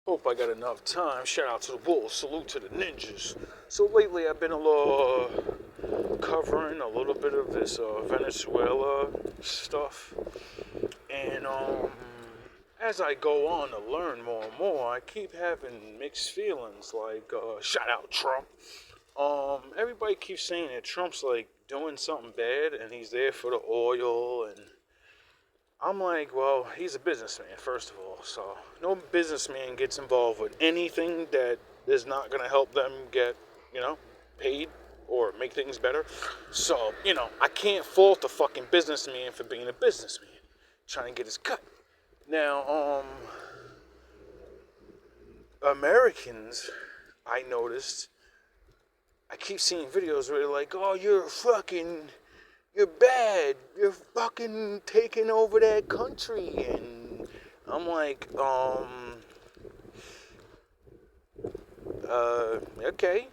Hope I got enough time. Shout out to the Bulls. Salute to the ninjas. So lately I've been covering a little bit of this Venezuela stuff. And as I go on to learn more and more, I keep having mixed feelings. Like, shout out Trump. Everybody keeps saying that Trump's like doing something bad and he's there for the oil, and I'm like, well, he's a businessman, first of all, so no businessman gets involved with anything that is not going to help them get, paid or make things better. So, I can't fault the fucking businessman for being a businessman, trying to get his cut. Now, Americans, I noticed, I keep seeing videos where they're like, oh, you're bad, you're fucking taking over that country, and I'm like, okay,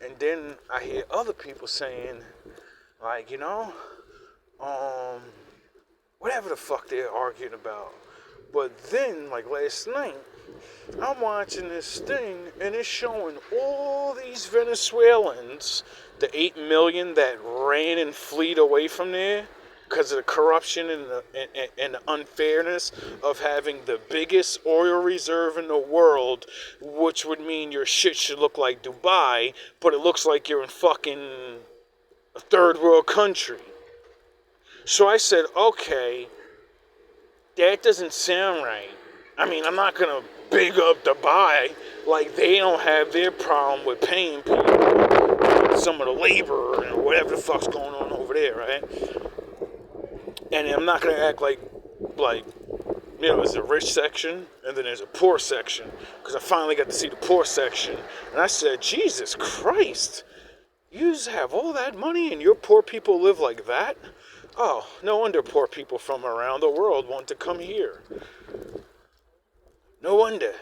and then I hear other people saying, like, whatever the fuck they're arguing about, but then, like last night, I'm watching this thing, and it's showing all these Venezuelans, the 8 million that ran and fled away from there because of the corruption and the unfairness of having the biggest oil reserve in the world, which would mean your shit should look like Dubai, but it looks like you're in fucking a third world country. So I said, okay, that doesn't sound right. I mean, I'm not going to big up Dubai, like they don't have their problem with paying people some of the labor or whatever the fuck's going on over there, right? And I'm not gonna act like there's a rich section and then there's a poor section, because I finally got to see the poor section, and I said, Jesus Christ, you have all that money and your poor people live like that? Oh, no wonder poor people from around the world want to come here. No wonder.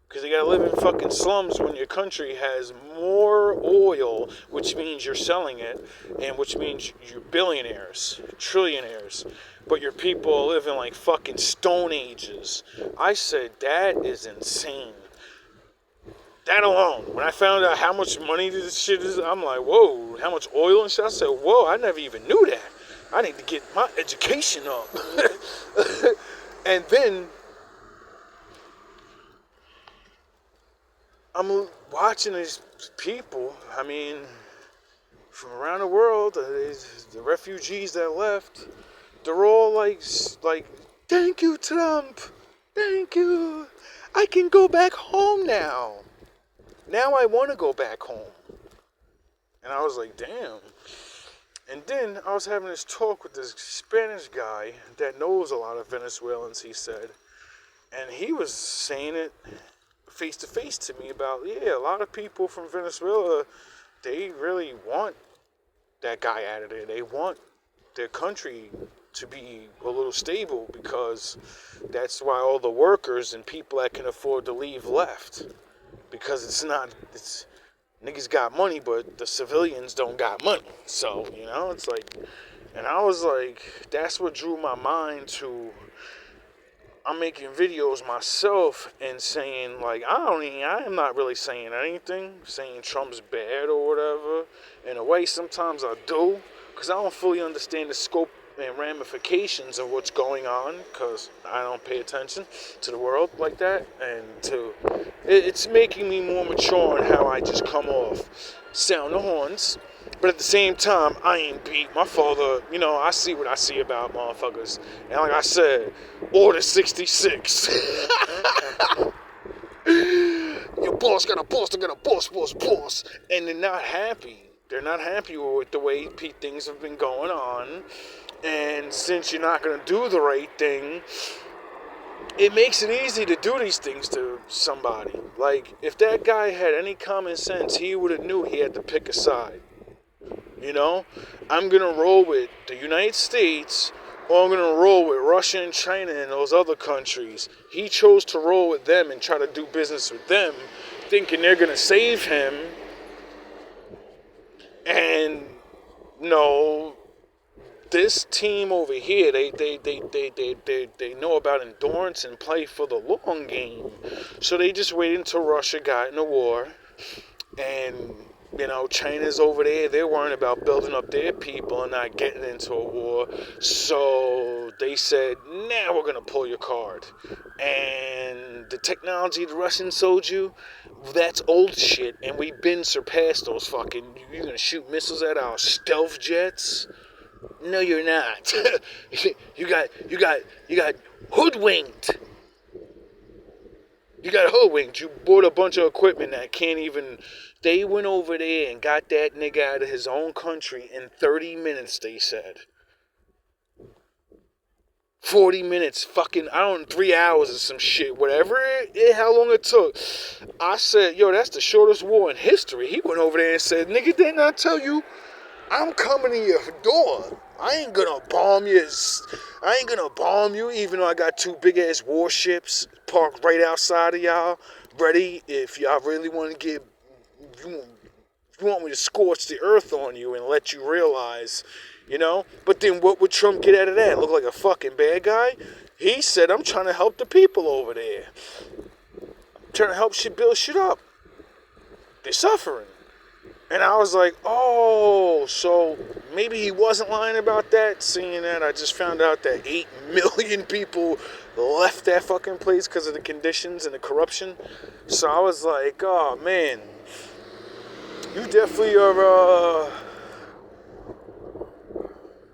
Because you gotta live in fucking slums when your country has more oil, which means you're selling it, and which means you're billionaires, trillionaires, but your people live in like fucking stone ages. I said, that is insane. That alone, when I found out how much money this shit is, I'm like, whoa, how much oil and shit? I said, whoa, I never even knew that. I need to get my education up. And then I'm watching these people, I mean, from around the world, the refugees that left, they're all like, thank you, Trump, thank you, I can go back home now. Now I want to go back home. And I was like, damn. And then I was having this talk with this Spanish guy that knows a lot of Venezuelans, he said, and he was saying it face to face to me about, a lot of people from Venezuela, they really want that guy out of there. They want their country to be a little stable, because that's why all the workers and people that can afford to leave left. Because it's niggas got money, but the civilians don't got money. So, it's like, and I was like, that's what drew my mind to, I'm making videos myself and saying, like, I am not really saying anything, saying Trump's bad or whatever. In a way, sometimes I do, because I don't fully understand the scope and ramifications of what's going on, because I don't pay attention to the world like that, and it's making me more mature in how I just come off, sound the horns, but at the same time, I ain't beat. My father, I see what I see about motherfuckers, and like I said, Order 66. Your boss got a boss, they got a boss, and they're not happy. They're not happy with the way things have been going on. And since you're not going to do the right thing, it makes it easy to do these things to somebody. Like, if that guy had any common sense, he would have knew he had to pick a side. I'm going to roll with the United States, or I'm going to roll with Russia and China and those other countries. He chose to roll with them and try to do business with them, thinking they're going to save him. And no, this team over here, they know about endurance and play for the long game. So they just waited until Russia got in the war. And, China's over there. They're worrying about building up their people and not getting into a war. So they said, now we're going to pull your card. And the technology the Russians sold you, that's old shit. And we've been surpassed those fucking... You're going to shoot missiles at our stealth jets? No, you're not. You got hoodwinked. You got hoodwinked. You bought a bunch of equipment that can't even... They went over there and got that nigga out of his own country in 30 minutes, they said. 40 minutes, 3 hours or some shit, whatever how long it took. I said, yo, that's the shortest war in history. He went over there and said, nigga, didn't I tell you, I'm coming to your door. I ain't gonna bomb you, even though I got 2 big-ass warships parked right outside of y'all, ready if y'all really want to get... You want me to scorch the earth on you and let you realize, But then what would Trump get out of that? Look like a fucking bad guy? He said, I'm trying to help the people over there. I'm trying to help build shit up. They're suffering. And I was like, oh, so maybe he wasn't lying about that, seeing that I just found out that 8 million people left that fucking place because of the conditions and the corruption. So I was like, oh, man. You definitely are,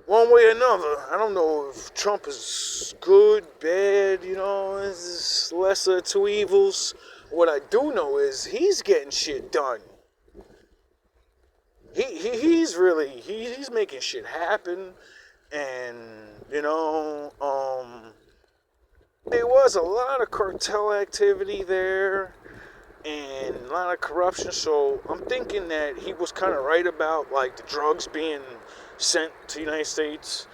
one way or another. I don't know if Trump is good, bad, it's lesser of 2 evils. What I do know is he's getting shit done. He's making shit happen. And, there was a lot of cartel activity there. And a lot of corruption, so I'm thinking that he was kind of right about, like, the drugs being sent to the United States,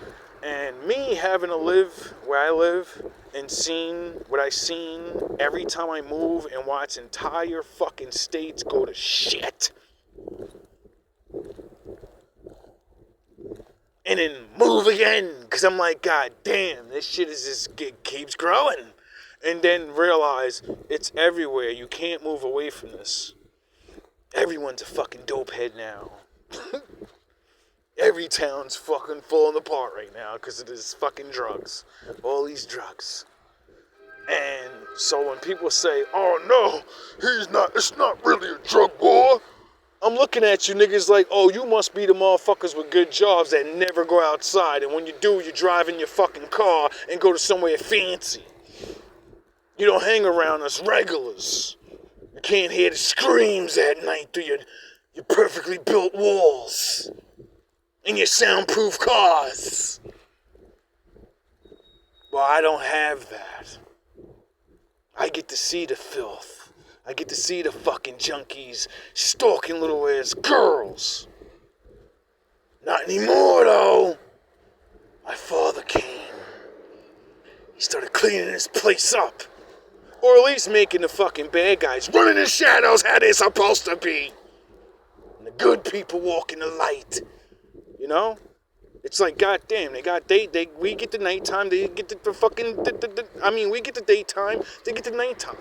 and me having to live where I live, and seen what I seen every time I move, and watch entire fucking states go to shit, and then move again, because I'm like, god damn, this shit keeps growing. And then realize it's everywhere. You can't move away from this. Everyone's a fucking dope head now. Every town's fucking falling apart right now because of this fucking drugs. All these drugs. And so when people say, oh no, it's not really a drug war. I'm looking at you niggas like, oh, you must be the motherfuckers with good jobs that never go outside. And when you do, you drive in your fucking car and go to somewhere fancy. You don't hang around us regulars. You can't hear the screams at night through your perfectly built walls and your soundproof cars. Well, I don't have that. I get to see the filth. I get to see the fucking junkies stalking little ass girls. Not anymore, though. My father came. He started cleaning this place up. Or at least making the fucking bad guys run in the shadows how they're supposed to be. And the good people walk in the light. It's like, goddamn, we get the nighttime, they get the fucking, we get the daytime, they get the nighttime.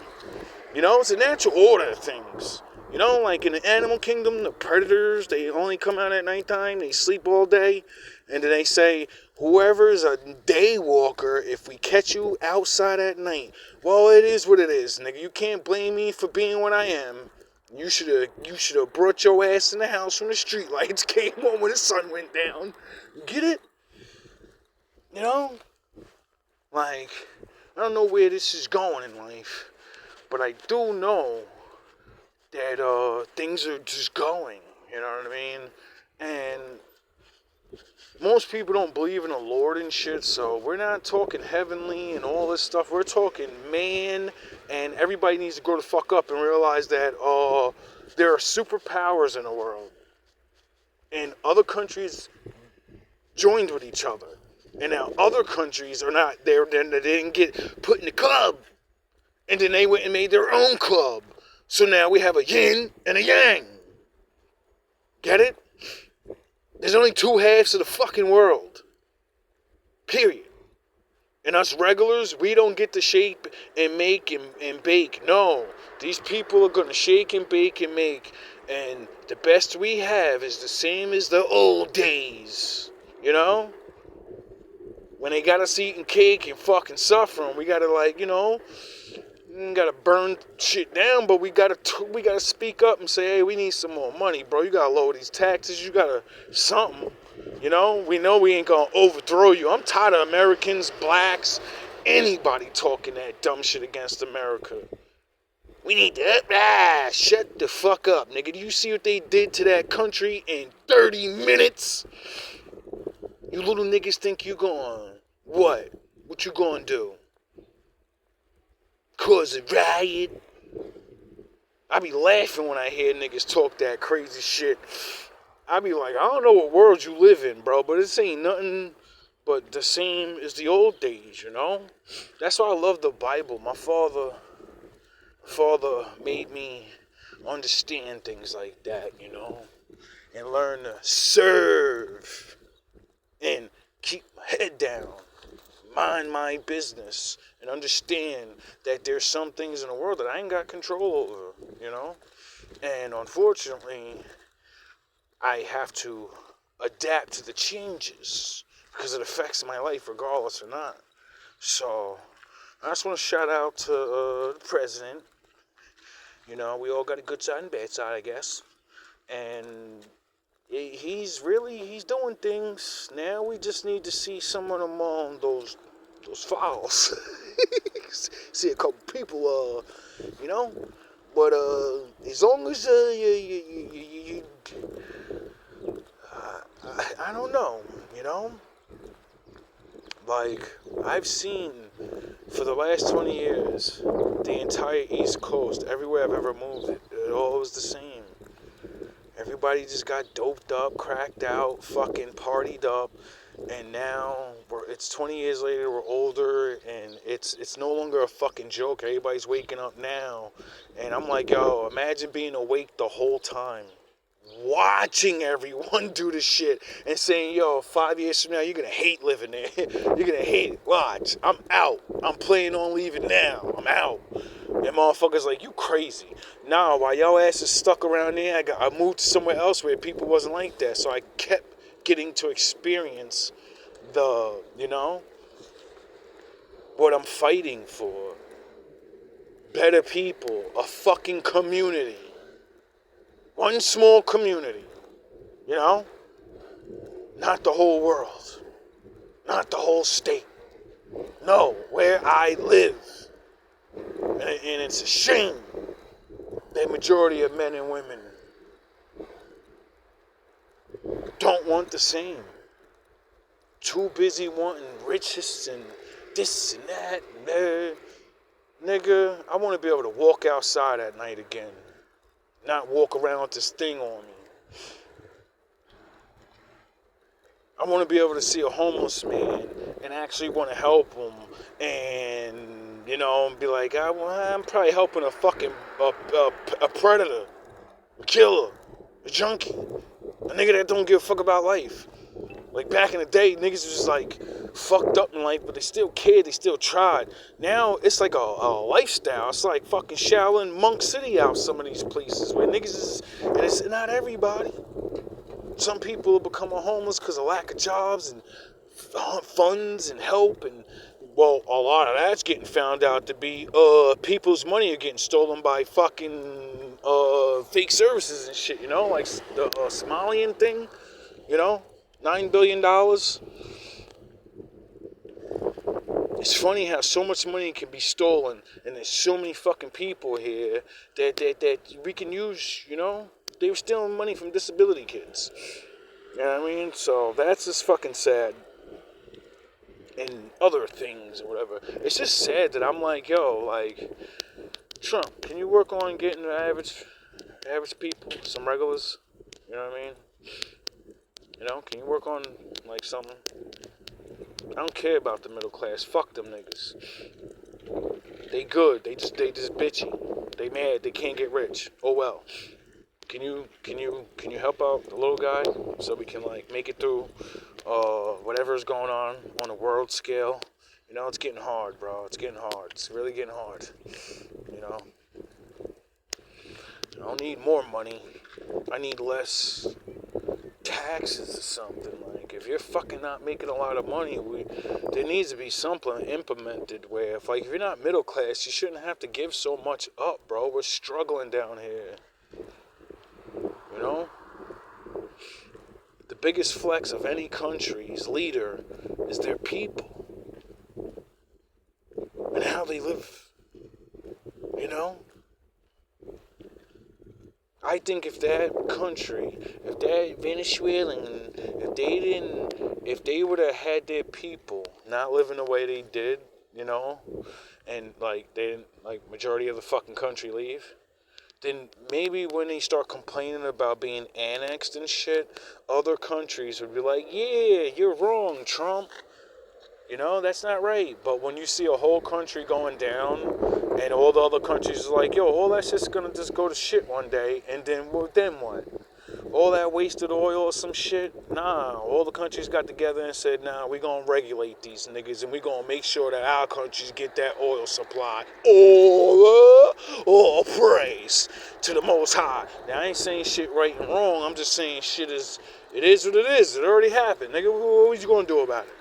It's a natural order of things. Like in the animal kingdom, the predators, they only come out at nighttime, they sleep all day. And then they say, whoever's a day walker, if we catch you outside at night, well, it is what it is, nigga. You can't blame me for being what I am. You should have brought your ass in the house when the street lights came on when the sun went down. You get it? Like, I don't know where this is going in life, but I do know that things are just going. You know what I mean? And most people don't believe in the Lord and shit, so we're not talking heavenly and all this stuff. We're talking man, and everybody needs to grow the fuck up and realize that there are superpowers in the world. And other countries joined with each other. And now other countries are not there, then they didn't get put in the club. And then they went and made their own club. So now we have a yin and a yang. Get it? There's only 2 halves of the fucking world. Period. And us regulars, we don't get to shape and make and bake. No. These people are going to shake and bake and make. And the best we have is the same as the old days. You know? When they got us eating cake and fucking suffering, we gotta gotta burn shit down, but we gotta speak up and say, hey, we need some more money, bro. You gotta lower these taxes. You gotta something. You know we ain't gonna overthrow you. I'm tired of Americans, blacks, anybody talking that dumb shit against America. We need to shut the fuck up, nigga. Do you see what they did to that country in 30 minutes? You little niggas think you going what? What you gonna do? Cause a riot? I be laughing when I hear niggas talk that crazy shit. I be like, I don't know what world you live in, bro, but this ain't nothing but the same as the old days, you know? That's why I love the Bible. My father made me understand things like that, you know? And learn to serve and keep my head down, mind my business, and understand that there's some things in the world that I ain't got control over, you know? And unfortunately, I have to adapt to the changes because it affects my life regardless or not. So, I just want to shout out to the president. You know, we all got a good side and bad side, I guess. And he's doing things. Now we just need to see someone among those files. See a couple people, you know. But as long as I don't know, you know. Like I've seen for the last 20 years, the entire East Coast, everywhere I've ever moved, it all was the same. Everybody just got doped up, cracked out, fucking partied up, and now it's 20 years later, we're older, and it's no longer a fucking joke. Everybody's waking up now, and I'm like, yo, imagine being awake the whole time, watching everyone do this shit, and saying, yo, 5 years from now, you're gonna hate living there. You're gonna hate it. Watch, I'm out. I'm planning on leaving now. I'm out. And motherfuckers like, you crazy. Nah, while y'all asses stuck around there, I moved to somewhere else where people wasn't like that. So I kept getting to experience what I'm fighting for. Better people, a fucking community. One small community, you know? Not the whole world. Not the whole state. No, where I live. And it's a shame that majority of men and women don't want the same. Too busy wanting riches and this and that and that. Nigga, I want to be able to walk outside at night again. Not walk around with this thing on me. I want to be able to see a homeless man and actually want to help him and, you know, be like, I'm probably helping a fucking a predator, a killer, a junkie, a nigga that don't give a fuck about life. Like back in the day, niggas was just like fucked up in life, but they still cared, they still tried. Now it's like a lifestyle. It's like fucking Shaolin Monk City out some of these places where niggas is, and it's not everybody. Some people become homeless because of lack of jobs and funds and help, and well, a lot of that's getting found out to be people's money are getting stolen by fucking fake services and shit, you know, like the Somalian thing, you know, $9 billion. It's funny how so much money can be stolen, and there's so many fucking people here that we can use, you know. They were stealing money from disability kids. You know what I mean? So that's just fucking sad. And other things or whatever. It's just sad that I'm like, yo, like, Trump, can you work on getting the average people, some regulars? You know what I mean? You know, can you work on, like, something? I don't care about the middle class. Fuck them niggas. They good. They just bitchy. They mad. They can't get rich. Oh well. Can you help out the little guy so we can like make it through whatever's going on a world scale. You know, it's getting hard, bro. It's getting hard. It's really getting hard. You know, I don't need more money. I need less taxes or something. Like, if you're fucking not making a lot of money, there needs to be something implemented where, if you're not middle class, you shouldn't have to give so much up, bro. We're struggling down here. You know? The biggest flex of any country's leader is their people and how they live. You know? I think if that country, if that Venezuelan, if they would have had their people not living the way they did, you know, and they didn't, majority of the fucking country leave, then maybe when they start complaining about being annexed and shit, other countries would be like, yeah, you're wrong, Trump. You know, that's not right. But when you see a whole country going down and all the other countries are like, yo, all that shit's gonna just go to shit one day, and then what? All that wasted oil or some shit? Nah, all the countries got together and said, nah, we gonna regulate these niggas, and we gonna make sure that our countries get that oil supply. All praise to the Most High. Now, I ain't saying shit right and wrong. I'm just saying it is what it is. It already happened. Nigga, what you gonna do about it?